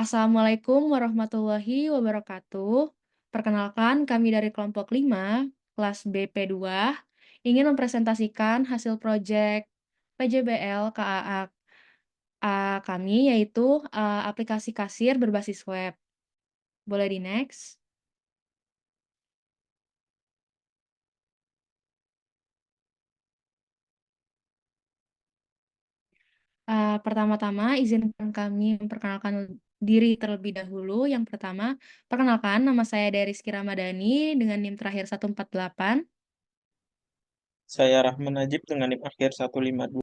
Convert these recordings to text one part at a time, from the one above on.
Assalamualaikum warahmatullahi wabarakatuh. Perkenalkan, kami dari kelompok 5, kelas BP2, ingin mempresentasikan hasil proyek PJBL KAA kami, yaitu aplikasi kasir berbasis web. Boleh di next? Pertama-tama izinkan kami memperkenalkan diri terlebih dahulu. Yang pertama, perkenalkan nama saya Rizky Ramadhani dengan NIM terakhir 148. Saya Rahman Najib dengan NIM akhir 152.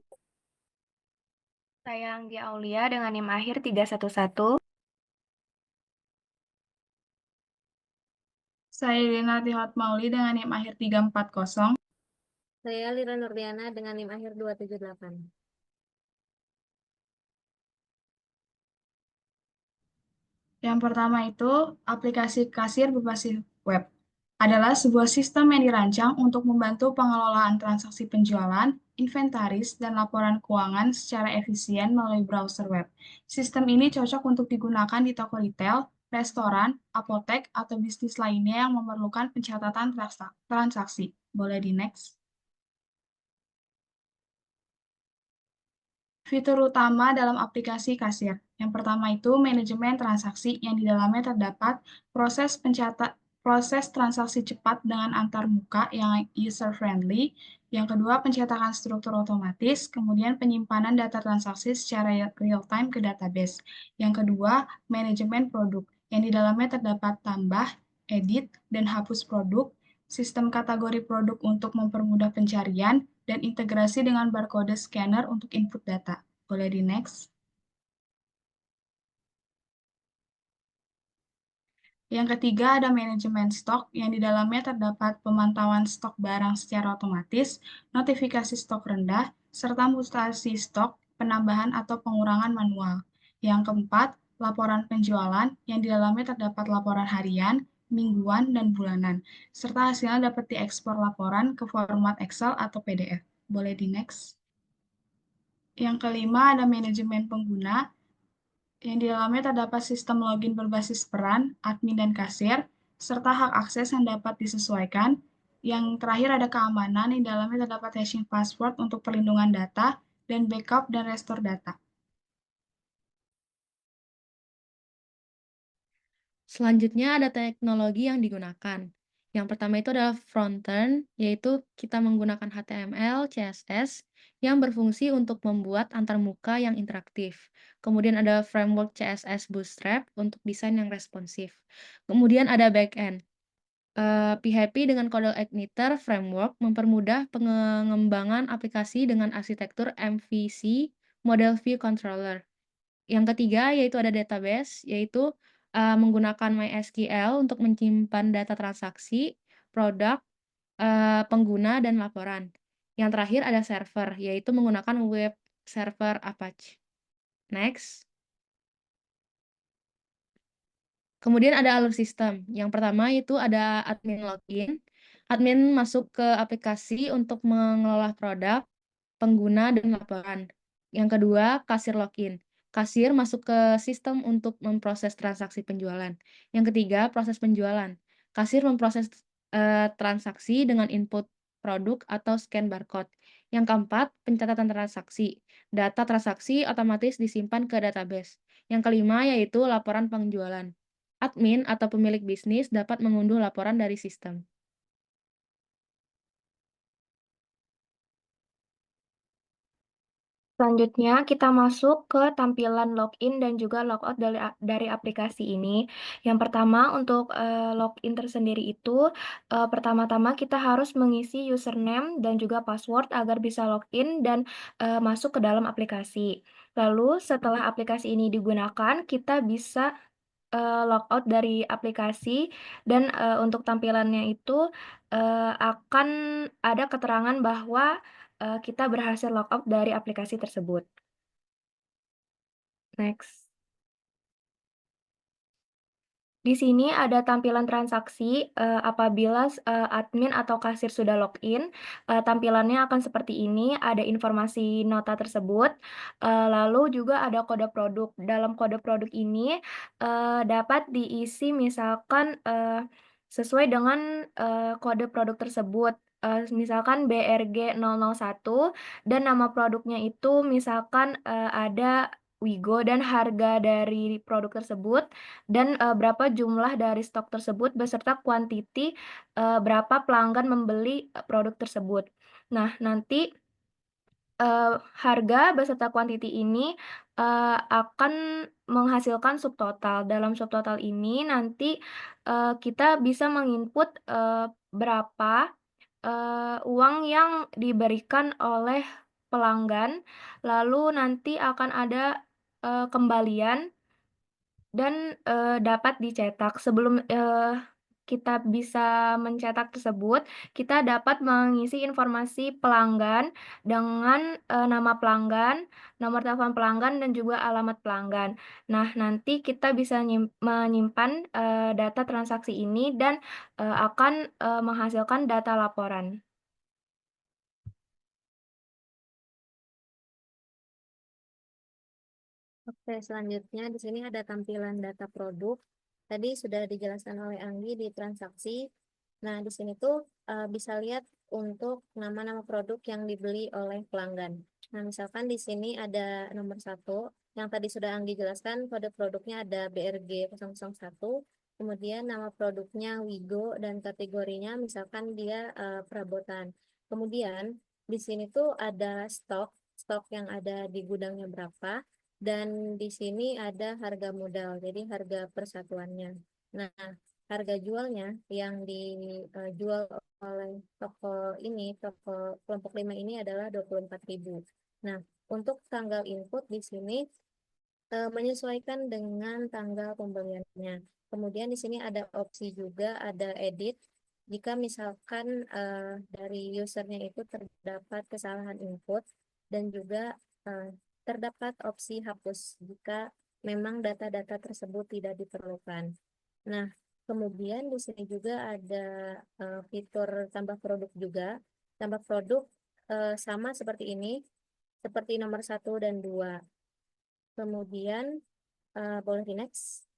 Saya Anggi Aulia dengan NIM akhir 311. Saya Lina Tihat Mauli dengan NIM akhir 340. Saya Lira Nurdiana dengan NIM akhir 278. Yang pertama itu, aplikasi kasir berbasis web adalah sebuah sistem yang dirancang untuk membantu pengelolaan transaksi penjualan, inventaris, dan laporan keuangan secara efisien melalui browser web. Sistem ini cocok untuk digunakan di toko retail, restoran, apotek, atau bisnis lainnya yang memerlukan pencatatan transaksi. Boleh di next. Fitur utama dalam aplikasi kasir. Yang pertama itu manajemen transaksi yang di dalamnya terdapat proses transaksi cepat dengan antar muka yang user friendly. Yang kedua, pencetakan struktur otomatis, kemudian penyimpanan data transaksi secara real time ke database. Yang kedua, manajemen produk yang di dalamnya terdapat tambah, edit, dan hapus produk, sistem kategori produk untuk mempermudah pencarian, dan integrasi dengan barcode scanner untuk input data. Boleh di next. Yang ketiga ada manajemen stok yang di dalamnya terdapat pemantauan stok barang secara otomatis, notifikasi stok rendah, serta mutasi stok, penambahan atau pengurangan manual. Yang keempat, laporan penjualan yang di dalamnya terdapat laporan harian, mingguan, dan bulanan, serta hasilnya dapat diekspor laporan ke format Excel atau PDF. Boleh di next. Yang kelima ada manajemen pengguna yang di dalamnya terdapat sistem login berbasis peran, admin, dan kasir, serta hak akses yang dapat disesuaikan. Yang terakhir ada keamanan, yang di dalamnya terdapat hashing password untuk perlindungan data, dan backup dan restore data. Selanjutnya ada teknologi yang digunakan. Yang pertama itu adalah front-end, yaitu kita menggunakan HTML, CSS, yang berfungsi untuk membuat antarmuka yang interaktif. Kemudian ada framework CSS Bootstrap untuk desain yang responsif. Kemudian ada back-end. PHP dengan Codel Igniter Framework mempermudah pengembangan aplikasi dengan arsitektur MVC, Model View Controller. Yang ketiga yaitu ada database, yaitu menggunakan MySQL untuk menyimpan data transaksi, produk, pengguna, dan laporan. Yang terakhir ada server, yaitu menggunakan web server Apache. Next. Kemudian ada alur sistem. Yang pertama itu ada admin login. Admin masuk ke aplikasi untuk mengelola produk, pengguna, dan laporan. Yang kedua, kasir login. Kasir masuk ke sistem untuk memproses transaksi penjualan. Yang ketiga, proses penjualan. Kasir memproses transaksi dengan input produk atau scan barcode. Yang keempat, pencatatan transaksi. Data transaksi otomatis disimpan ke database. Yang kelima yaitu laporan penjualan. Admin atau pemilik bisnis dapat mengunduh laporan dari sistem. Selanjutnya, kita masuk ke tampilan login dan juga logout dari aplikasi ini. Yang pertama, untuk login tersendiri itu, pertama-tama kita harus mengisi username dan juga password agar bisa login dan masuk ke dalam aplikasi. Lalu, setelah aplikasi ini digunakan, kita bisa logout dari aplikasi dan untuk tampilannya itu akan ada keterangan bahwa kita berhasil logout dari aplikasi tersebut. Next. Di sini ada tampilan transaksi, apabila admin atau kasir sudah login, tampilannya akan seperti ini, ada informasi nota tersebut, lalu juga ada kode produk. Dalam kode produk ini, dapat diisi misalkan, sesuai dengan, kode produk tersebut, misalkan BRG 001 dan nama produknya itu misalkan, ada Wigo dan harga dari produk tersebut dan, berapa jumlah dari stok tersebut beserta kuantiti, berapa pelanggan membeli, produk tersebut. Nah, nanti, harga beserta kuantiti ini, akan menghasilkan subtotal. Dalam subtotal ini nanti, kita bisa menginput, berapa, uang yang diberikan oleh pelanggan, lalu nanti akan ada, kembalian dan, dapat dicetak. Sebelum, kita bisa mencetak tersebut, kita dapat mengisi informasi pelanggan dengan, nama pelanggan, nomor telepon pelanggan, dan juga alamat pelanggan. Nah, nanti kita bisa menyimpan, data transaksi ini dan, akan, menghasilkan data laporan. Oke, selanjutnya di sini ada tampilan data produk. Tadi sudah dijelaskan oleh Anggi di transaksi. Nah, di sini tuh bisa lihat untuk nama-nama produk yang dibeli oleh pelanggan. Nah, misalkan di sini ada nomor 1, yang tadi sudah Anggi jelaskan, kode produknya ada BRG 001, kemudian nama produknya Wigo, dan kategorinya misalkan dia perabotan. Kemudian di sini tuh ada stok yang ada di gudangnya berapa, dan di sini ada harga modal, jadi harga persatuannya. Nah, harga jualnya yang dijual oleh toko kelompok 5 ini adalah 24.000. Nah, untuk tanggal input di sini menyesuaikan dengan tanggal pembeliannya. Kemudian di sini ada opsi juga, ada edit. Jika misalkan dari usernya itu terdapat kesalahan input, dan juga terdapat opsi hapus jika memang data-data tersebut tidak diperlukan. Nah, kemudian di sini juga ada fitur tambah produk juga. Tambah produk sama seperti ini, seperti nomor 1 dan 2. Kemudian boleh di next.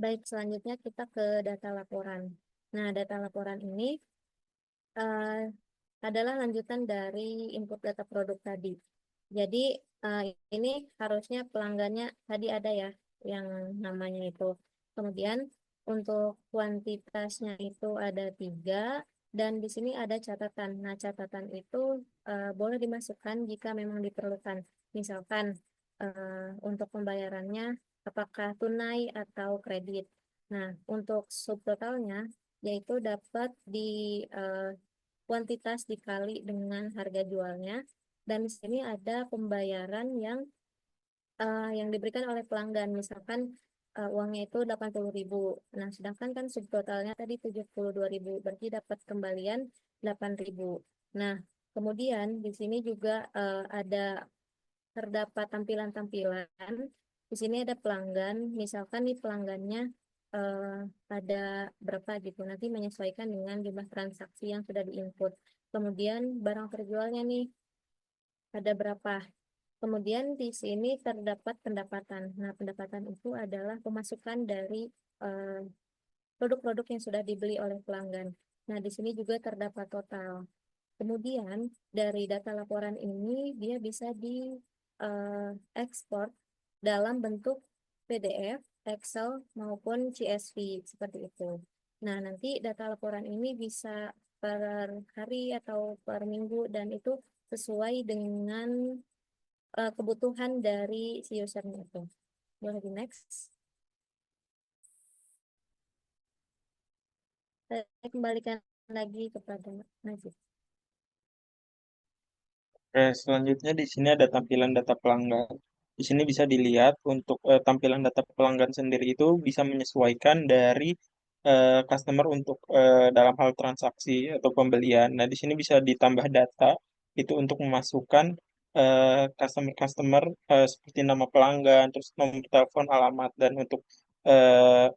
Baik, selanjutnya kita ke data laporan. Nah, data laporan ini adalah lanjutan dari input data produk tadi. Jadi ini harusnya pelanggannya tadi ada ya, yang namanya itu. Kemudian untuk kuantitasnya itu ada 3, dan di sini ada catatan. Nah, catatan itu boleh dimasukkan jika memang diperlukan. Misalkan untuk pembayarannya apakah tunai atau kredit. Nah, untuk subtotalnya yaitu dapat di kuantitas dikali dengan harga jualnya, dan di sini ada pembayaran yang diberikan oleh pelanggan, misalkan uangnya itu 80.000. Nah, sedangkan kan subtotalnya tadi 72.000, berarti dapat kembalian 8.000. Nah, kemudian di sini juga ada terdapat tampilan-tampilan. Di sini ada pelanggan, misalkan nih pelanggannya eh, ada berapa gitu, nanti menyesuaikan dengan jumlah transaksi yang sudah diinput. Kemudian barang terjualnya nih ada berapa. Kemudian di sini terdapat pendapatan. Nah, pendapatan itu adalah pemasukan dari eh, produk-produk yang sudah dibeli oleh pelanggan. Nah, di sini juga terdapat total. Kemudian dari data laporan ini dia bisa diekspor dalam bentuk PDF, Excel, maupun CSV seperti itu. Nah, nanti data laporan ini bisa per hari atau per minggu, dan itu sesuai dengan kebutuhan dari si usernya itu. Boleh di next. Saya kembalikan lagi kepada Najib. Selanjutnya di sini ada tampilan data pelanggan. Di sini bisa dilihat untuk tampilan data pelanggan sendiri itu bisa menyesuaikan dari customer untuk dalam hal transaksi atau pembelian. Nah, di sini bisa ditambah data itu untuk memasukkan customer-customer seperti nama pelanggan, terus nomor telepon, alamat, dan untuk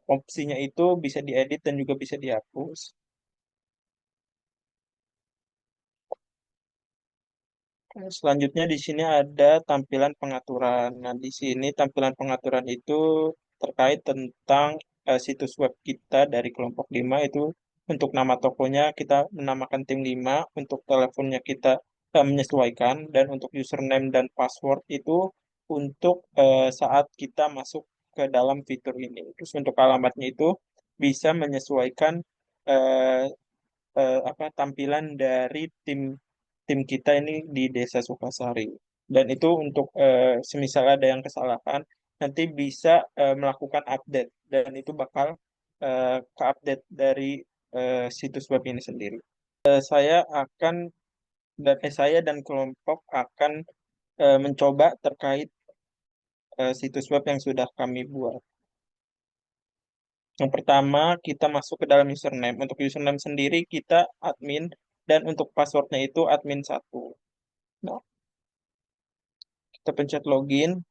opsinya itu bisa diedit dan juga bisa dihapus. Selanjutnya di sini ada tampilan pengaturan. Nah, di sini tampilan pengaturan itu terkait tentang situs web kita dari kelompok 5 itu untuk nama tokonya kita menamakan tim 5, untuk teleponnya kita menyesuaikan, dan untuk username dan password itu untuk saat kita masuk ke dalam fitur ini. Terus untuk alamatnya itu bisa menyesuaikan eh, tampilan dari tim tim kita ini di Desa Sukasari. Dan itu untuk semisal ada yang kesalahan, nanti bisa melakukan update dan itu bakal ke-update dari situs web ini sendiri. Saya akan saya dan kelompok akan mencoba terkait situs web yang sudah kami buat. Yang pertama, kita masuk ke dalam username. Untuk username sendiri, kita admin, dan untuk passwordnya itu admin 1. Nah, kita pencet login,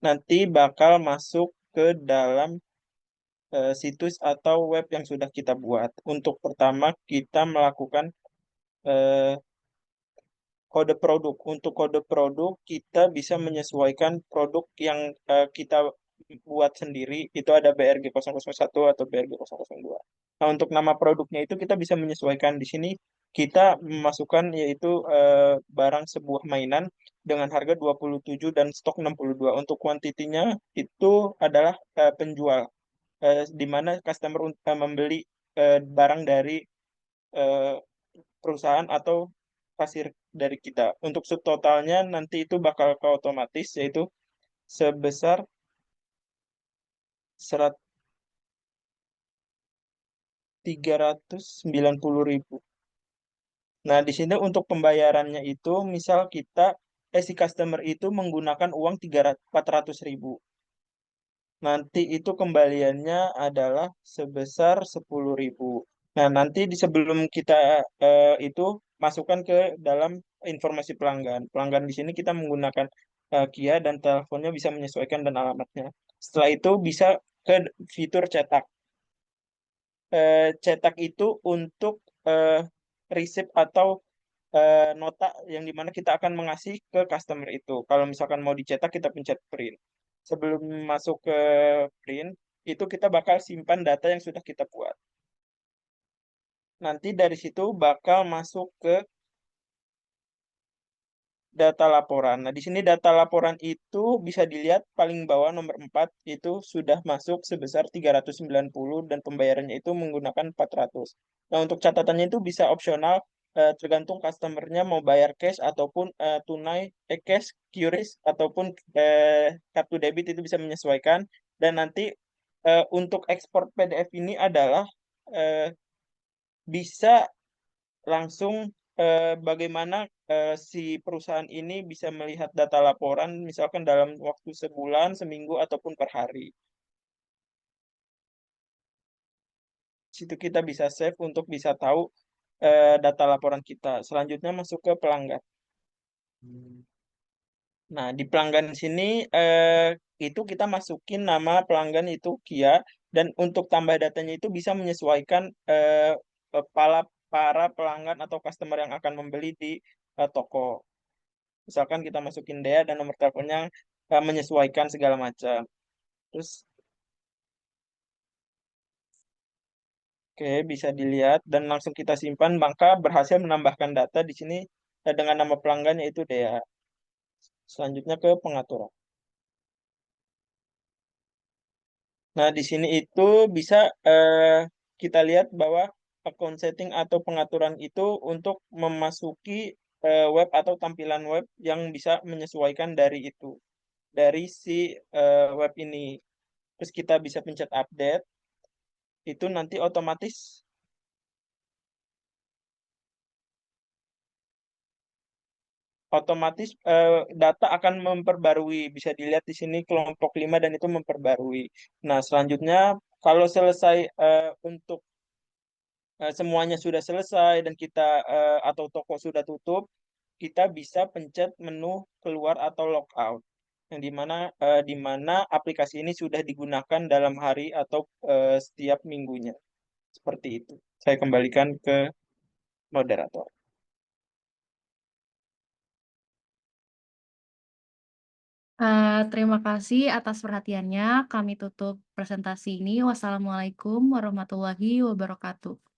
nanti bakal masuk ke dalam situs atau web yang sudah kita buat. Untuk pertama, kita melakukan eh, kode produk. Untuk kode produk, kita bisa menyesuaikan produk yang kita buat sendiri. Itu ada BRG001 atau BRG002. Nah, untuk nama produknya itu kita bisa menyesuaikan. Di sini kita memasukkan yaitu barang sebuah mainan dengan harga 27 dan stok 62. Untuk kuantitinya itu adalah penjual, di mana customer membeli barang dari eh, perusahaan atau kasir dari kita. Untuk subtotalnya nanti itu bakal ke otomatis, yaitu sebesar 390.000. Nah, di sini untuk pembayarannya itu, misal kita, si customer itu menggunakan uang 400.000. Nanti itu kembaliannya adalah sebesar 10.000. Nah, nanti sebelum kita itu masukkan ke dalam informasi pelanggan. Pelanggan di sini kita menggunakan Kia dan teleponnya bisa menyesuaikan dan alamatnya. Setelah itu bisa ke fitur cetak. Cetak itu untuk eh, receipt atau nota yang dimana kita akan mengasih ke customer itu. Kalau misalkan mau dicetak, kita pencet print. Sebelum masuk ke print, itu kita bakal simpan data yang sudah kita buat. Nanti dari situ bakal masuk ke data laporan. Nah, di sini data laporan itu bisa dilihat paling bawah nomor 4 itu sudah masuk sebesar 390 dan pembayarannya itu menggunakan 400. Nah, untuk catatannya itu bisa opsional, tergantung customernya mau bayar cash ataupun tunai, cash, QRIS ataupun kartu debit, itu bisa menyesuaikan. Dan nanti untuk ekspor PDF ini adalah eh, bisa langsung bagaimana si perusahaan ini bisa melihat data laporan misalkan dalam waktu sebulan, seminggu, ataupun per hari. Situ kita bisa save untuk bisa tahu data laporan kita. Selanjutnya masuk ke pelanggan. Nah, di pelanggan sini itu kita masukin nama pelanggan itu Kia, dan untuk tambah datanya itu bisa menyesuaikan para para pelanggan atau customer yang akan membeli di toko. Misalkan kita masukin Dea dan nomor teleponnya menyesuaikan segala macam. Terus, oke, bisa dilihat dan langsung kita simpan, maka berhasil menambahkan data di sini dengan nama pelanggan yaitu Dea. Selanjutnya ke pengaturan. Nah, di sini itu bisa kita lihat bahwa account setting atau pengaturan itu untuk memasuki web atau tampilan web yang bisa menyesuaikan dari itu, dari si web ini. Terus kita bisa pencet update, itu nanti otomatis data akan memperbarui. Bisa dilihat di sini kelompok 5 dan itu memperbarui. Nah, selanjutnya kalau selesai untuk semuanya sudah selesai dan kita atau toko sudah tutup, kita bisa pencet menu keluar atau logout, yang di mana aplikasi ini sudah digunakan dalam hari atau setiap minggunya. Seperti itu. Saya kembalikan ke moderator. Terima kasih atas perhatiannya. Kami tutup presentasi ini. Wassalamualaikum warahmatullahi wabarakatuh.